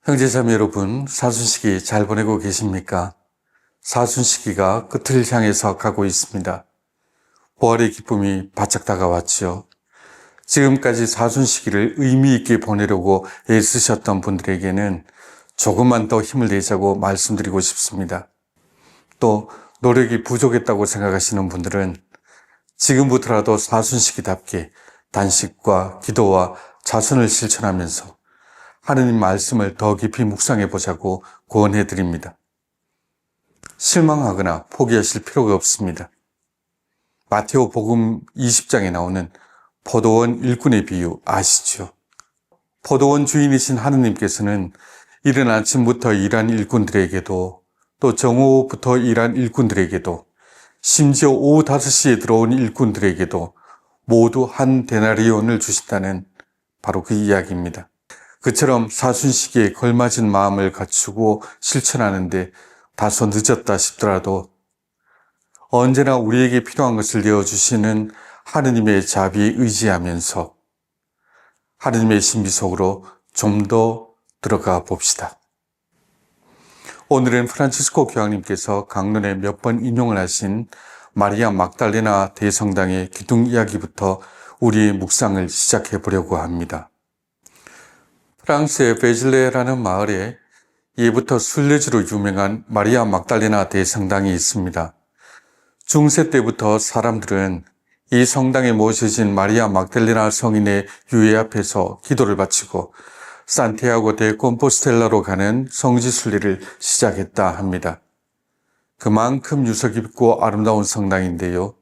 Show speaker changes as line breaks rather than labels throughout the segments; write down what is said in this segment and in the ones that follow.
형제자매 여러분, 사순시기 잘 보내고 계십니까? 사순시기가 끝을 향해서 가고 있습니다. 부활의 기쁨이 바짝 다가왔지요. 지금까지 사순시기를 의미 있게 보내려고 애쓰셨던 분들에게는 조금만 더 힘을 내자고 말씀드리고 싶습니다. 또 노력이 부족했다고 생각하시는 분들은 지금부터라도 사순시기답게 단식과 기도와 자선을 실천하면서 하느님 말씀을 더 깊이 묵상해 보자고 권해 드립니다. 실망하거나 포기하실 필요가 없습니다. 마테오 복음 20장에 나오는 포도원 일꾼의 비유 아시죠? 포도원 주인이신 하느님께서는 이른 아침부터 일한 일꾼들에게도 또 정오부터 일한 일꾼들에게도 심지어 오후 5시에 들어온 일꾼들에게도 모두 한 데나리온을 주신다는 바로 그 이야기입니다. 그처럼 사순시기에 걸맞은 마음을 갖추고 실천하는데 다소 늦었다 싶더라도 언제나 우리에게 필요한 것을 내어주시는 하느님의 자비에 의지하면서 하느님의 신비 속으로 좀 더 들어가 봅시다. 오늘은 프란치스코 교황님께서 강론에 몇 번 인용을 하신 마리아 막달레나 대성당의 기둥 이야기부터 우리의 묵상을 시작해 보려고 합니다. 프랑스의 베질레라는 마을에 예부터 순례지로 유명한 마리아 막달레나 대성당이 있습니다. 중세 때부터 사람들은 이 성당에 모셔진 마리아 막달레나 성인의 유해 앞에서 기도를 바치고 산티아고 데 콤포스텔라로 가는 성지 순례를 시작했다 합니다. 그만큼 유서 깊고 아름다운 성당인데요.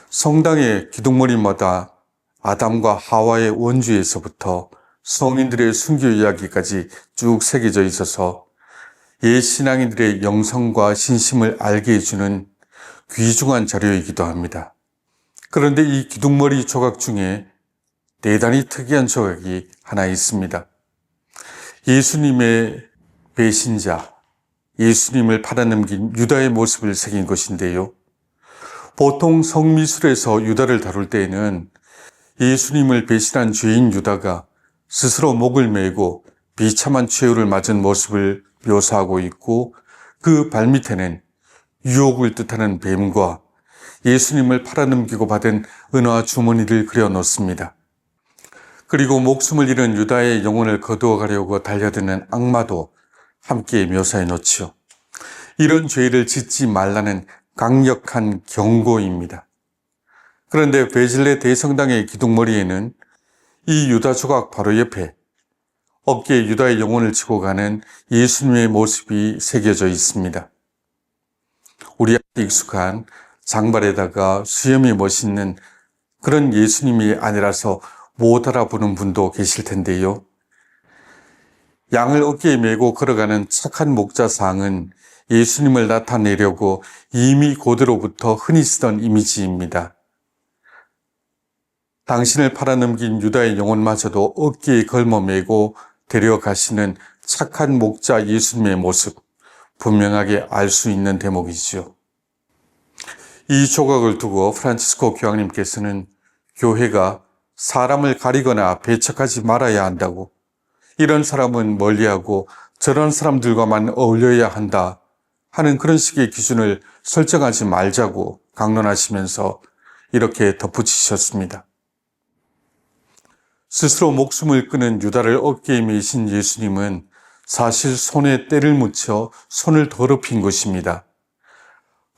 성당의 기둥머리마다 아담과 하와의 원주에서부터 성인들의 순교 이야기까지 쭉 새겨져 있어서 옛 신앙인들의 영성과 신심을 알게 해주는 귀중한 자료이기도 합니다. 그런데 이 기둥머리 조각 중에 대단히 특이한 조각이 하나 있습니다. 예수님의 배신자, 예수님을 팔아넘긴 유다의 모습을 새긴 것인데요. 보통 성미술에서 유다를 다룰 때에는 예수님을 배신한 죄인 유다가 스스로 목을 메고 비참한 최후를 맞은 모습을 묘사하고 있고 그 발밑에는 유혹을 뜻하는 뱀과 예수님을 팔아넘기고 받은 은화 주머니를 그려놓습니다. 그리고 목숨을 잃은 유다의 영혼을 거두어 가려고 달려드는 악마도 함께 묘사해 놓지요. 이런 죄를 짓지 말라는 강력한 경고입니다. 그런데 베질레 대성당의 기둥머리에는 이 유다 조각 바로 옆에 어깨에 유다의 영혼을 지고 가는 예수님의 모습이 새겨져 있습니다. 우리한테 익숙한 장발에다가 수염이 멋있는 그런 예수님이 아니라서 못 알아보는 분도 계실 텐데요. 양을 어깨에 메고 걸어가는 착한 목자상은 예수님을 나타내려고 이미 고대로부터 흔히 쓰던 이미지입니다. 당신을 팔아넘긴 유다의 영혼마저도 어깨에 걸머매고 데려가시는 착한 목자 예수님의 모습, 분명하게 알 수 있는 대목이지요. 이 조각을 두고 프란치스코 교황님께서는 교회가 사람을 가리거나 배척하지 말아야 한다고, 이런 사람은 멀리하고 저런 사람들과만 어울려야 한다 하는 그런 식의 기준을 설정하지 말자고 강론하시면서 이렇게 덧붙이셨습니다. 스스로 목숨을 끊은 유다를 어깨에 메신 예수님은 사실 손에 때를 묻혀 손을 더럽힌 것입니다.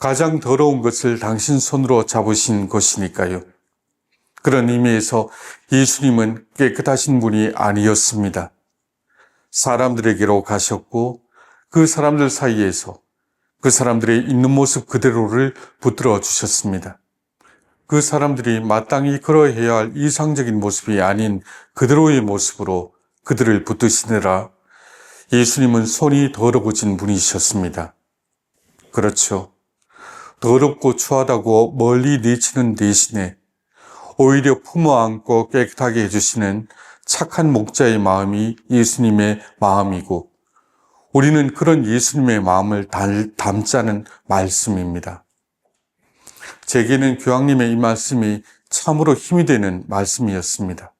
가장 더러운 것을 당신 손으로 잡으신 것이니까요. 그런 의미에서 예수님은 깨끗하신 분이 아니었습니다. 사람들에게로 가셨고 그 사람들 사이에서 그 사람들의 있는 모습 그대로를 붙들어 주셨습니다. 그 사람들이 마땅히 그러해야 할 이상적인 모습이 아닌 그대로의 모습으로 그들을 붙드시느라 예수님은 손이 더러워진 분이셨습니다. 그렇죠. 더럽고 추하다고 멀리 내치는 대신에 오히려 품어 안고 깨끗하게 해주시는 착한 목자의 마음이 예수님의 마음이고 우리는 그런 예수님의 마음을 담자는 말씀입니다. 제게는 교황님의 이 말씀이 참으로 힘이 되는 말씀이었습니다.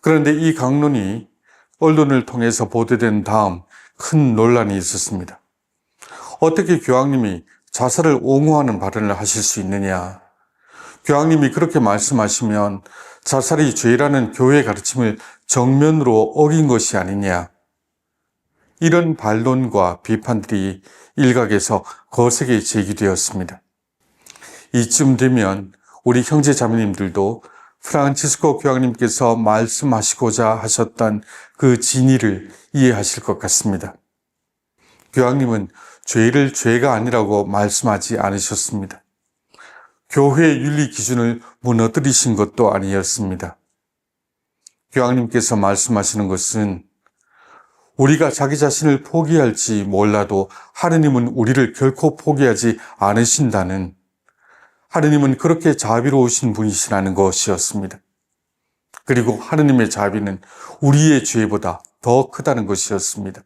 그런데 이 강론이 언론을 통해서 보도된 다음 큰 논란이 있었습니다. 어떻게 교황님이 자살을 옹호하는 발언을 하실 수 있느냐? 교황님이 그렇게 말씀하시면 자살이 죄라는 교회의 가르침을 정면으로 어긴 것이 아니냐? 이런 반론과 비판들이 일각에서 거세게 제기되었습니다. 이쯤 되면 우리 형제 자매님들도 프란치스코 교황님께서 말씀하시고자 하셨던 그 진의를 이해하실 것 같습니다. 교황님은 죄를 죄가 아니라고 말씀하지 않으셨습니다. 교회의 윤리 기준을 무너뜨리신 것도 아니었습니다. 교황님께서 말씀하시는 것은 우리가 자기 자신을 포기할지 몰라도 하느님은 우리를 결코 포기하지 않으신다는, 하느님은 그렇게 자비로우신 분이시라는 것이었습니다. 그리고 하느님의 자비는 우리의 죄보다 더 크다는 것이었습니다.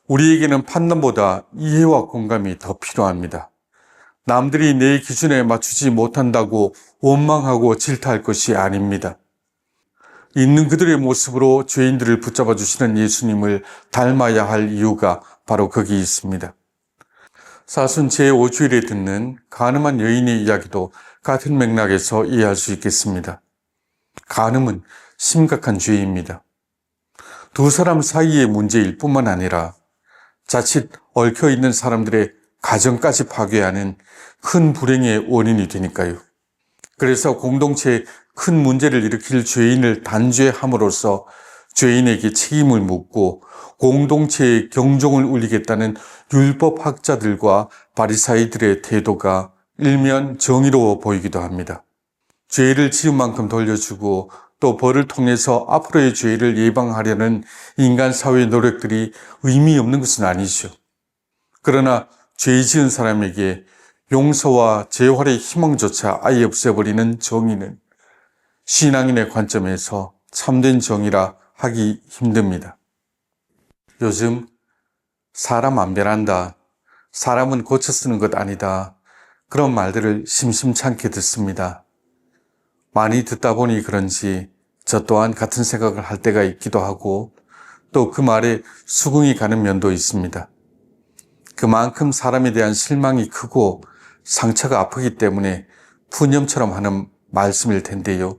우리에게는 판단보다 이해와 공감이 더 필요합니다. 남들이 내 기준에 맞추지 못한다고 원망하고 질타할 것이 아닙니다. 있는 그들의 모습으로 죄인들을 붙잡아 주시는 예수님을 닮아야 할 이유가 바로 거기 있습니다. 사순 제5주일에 듣는 간음한 여인의 이야기도 같은 맥락에서 이해할 수 있겠습니다. 간음은 심각한 죄입니다. 두 사람 사이의 문제일 뿐만 아니라 자칫 얽혀있는 사람들의 가정까지 파괴하는 큰 불행의 원인이 되니까요. 그래서 공동체에 큰 문제를 일으킬 죄인을 단죄함으로써 죄인에게 책임을 묻고 공동체의 경종을 울리겠다는 율법학자들과 바리사이들의 태도가 일면 정의로워 보이기도 합니다. 죄를 지은 만큼 돌려주고 또 벌을 통해서 앞으로의 죄를 예방하려는 인간 사회의 노력들이 의미 없는 것은 아니죠. 그러나 죄 지은 사람에게 용서와 재활의 희망조차 아예 없애버리는 정의는 신앙인의 관점에서 참된 정의라 하기 힘듭니다. 요즘 사람 안 변한다, 사람은 고쳐 쓰는 것 아니다, 그런 말들을 심심찮게 듣습니다. 많이 듣다 보니 그런지 저 또한 같은 생각을 할 때가 있기도 하고 또 그 말에 수긍이 가는 면도 있습니다. 그만큼 사람에 대한 실망이 크고 상처가 아프기 때문에 푸념처럼 하는 말씀일 텐데요.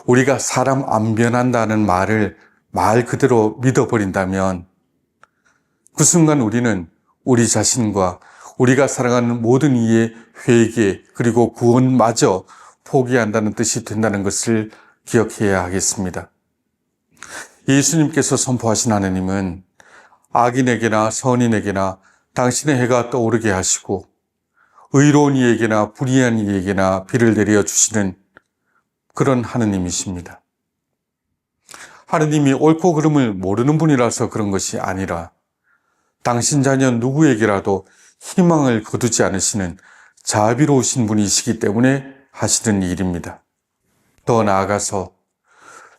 우리가 사람 안 변한다는 말을 말 그대로 믿어버린다면 그 순간 우리는 우리 자신과 우리가 살아가는 모든 이의 회개 그리고 구원마저 포기한다는 뜻이 된다는 것을 기억해야 하겠습니다. 예수님께서 선포하신 하느님은 악인에게나 선인에게나 당신의 해가 떠오르게 하시고 의로운 이에게나 불의한 이에게나 비를 내려주시는 그런 하느님이십니다. 하느님이 옳고 그름을 모르는 분이라서 그런 것이 아니라 당신 자녀 누구에게라도 희망을 거두지 않으시는 자비로우신 분이시기 때문에 하시는 일입니다. 더 나아가서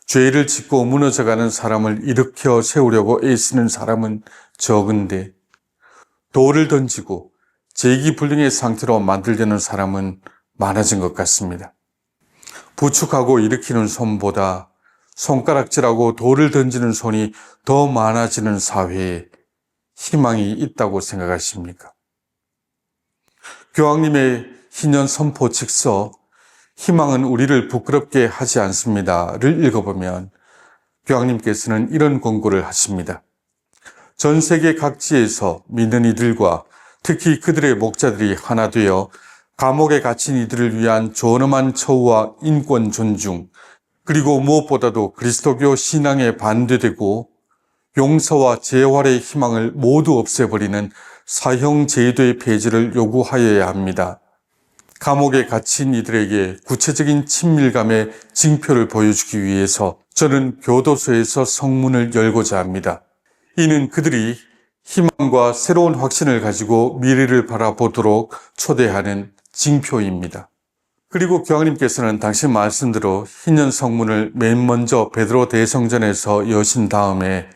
죄를 짓고 무너져가는 사람을 일으켜 세우려고 애쓰는 사람은 적은데 돌을 던지고 재기불능의 상태로 만들려는 사람은 많아진 것 같습니다. 부축하고 일으키는 손보다 손가락질하고 돌을 던지는 손이 더 많아지는 사회에 희망이 있다고 생각하십니까? 교황님의 희년 선포 직서 희망은 우리를 부끄럽게 하지 않습니다를 읽어보면 교황님께서는 이런 권고를 하십니다. 전 세계 각지에서 믿는 이들과 특히 그들의 목자들이 하나 되어 감옥에 갇힌 이들을 위한 존엄한 처우와 인권 존중, 그리고 무엇보다도 그리스도교 신앙에 반대되고 용서와 재활의 희망을 모두 없애버리는 사형 제도의 폐지를 요구하여야 합니다. 감옥에 갇힌 이들에게 구체적인 친밀감의 징표를 보여주기 위해서 저는 교도소에서 성문을 열고자 합니다. 이는 그들이 희망과 새로운 확신을 가지고 미래를 바라보도록 초대하는 징표입니다. 그리고 교황님께서는 당신 말씀대로 희년 성문을 맨 먼저 베드로 대성전에서 여신 다음에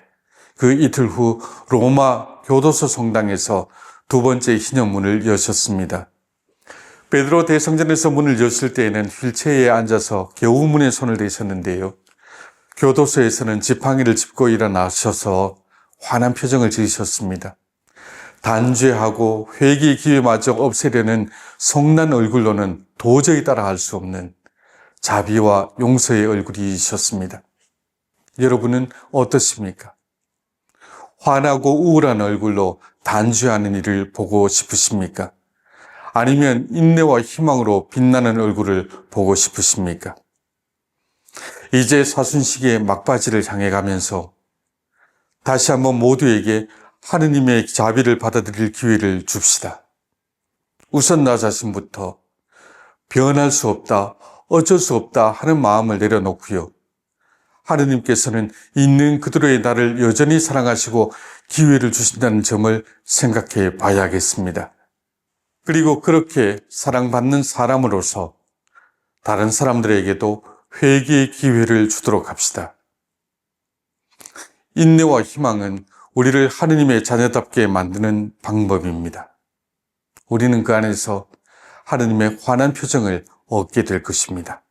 그 이틀 후 로마 교도소 성당에서 두 번째 희년문을 여셨습니다. 베드로 대성전에서 문을 여실 때에는 휠체어에 앉아서 겨우 문에 손을 대셨는데요. 교도소에서는 지팡이를 짚고 일어나셔서 환한 표정을 지으셨습니다. 단죄하고 회개의 기회마저 없애려는 성난 얼굴로는 도저히 따라갈 수 없는 자비와 용서의 얼굴이셨습니다. 여러분은 어떠십니까? 환하고 우울한 얼굴로 단죄하는 일을 보고 싶으십니까? 아니면 인내와 희망으로 빛나는 얼굴을 보고 싶으십니까? 이제 사순식의 막바지를 향해 가면서 다시 한번 모두에게 하느님의 자비를 받아들일 기회를 줍시다. 우선 나 자신부터 변할 수 없다, 어쩔 수 없다 하는 마음을 내려놓고요. 하느님께서는 있는 그대로의 나를 여전히 사랑하시고 기회를 주신다는 점을 생각해 봐야겠습니다. 그리고 그렇게 사랑받는 사람으로서 다른 사람들에게도 회개의 기회를 주도록 합시다. 인내와 희망은 우리를 하느님의 자녀답게 만드는 방법입니다. 우리는 그 안에서 하느님의 환한 표정을 얻게 될 것입니다.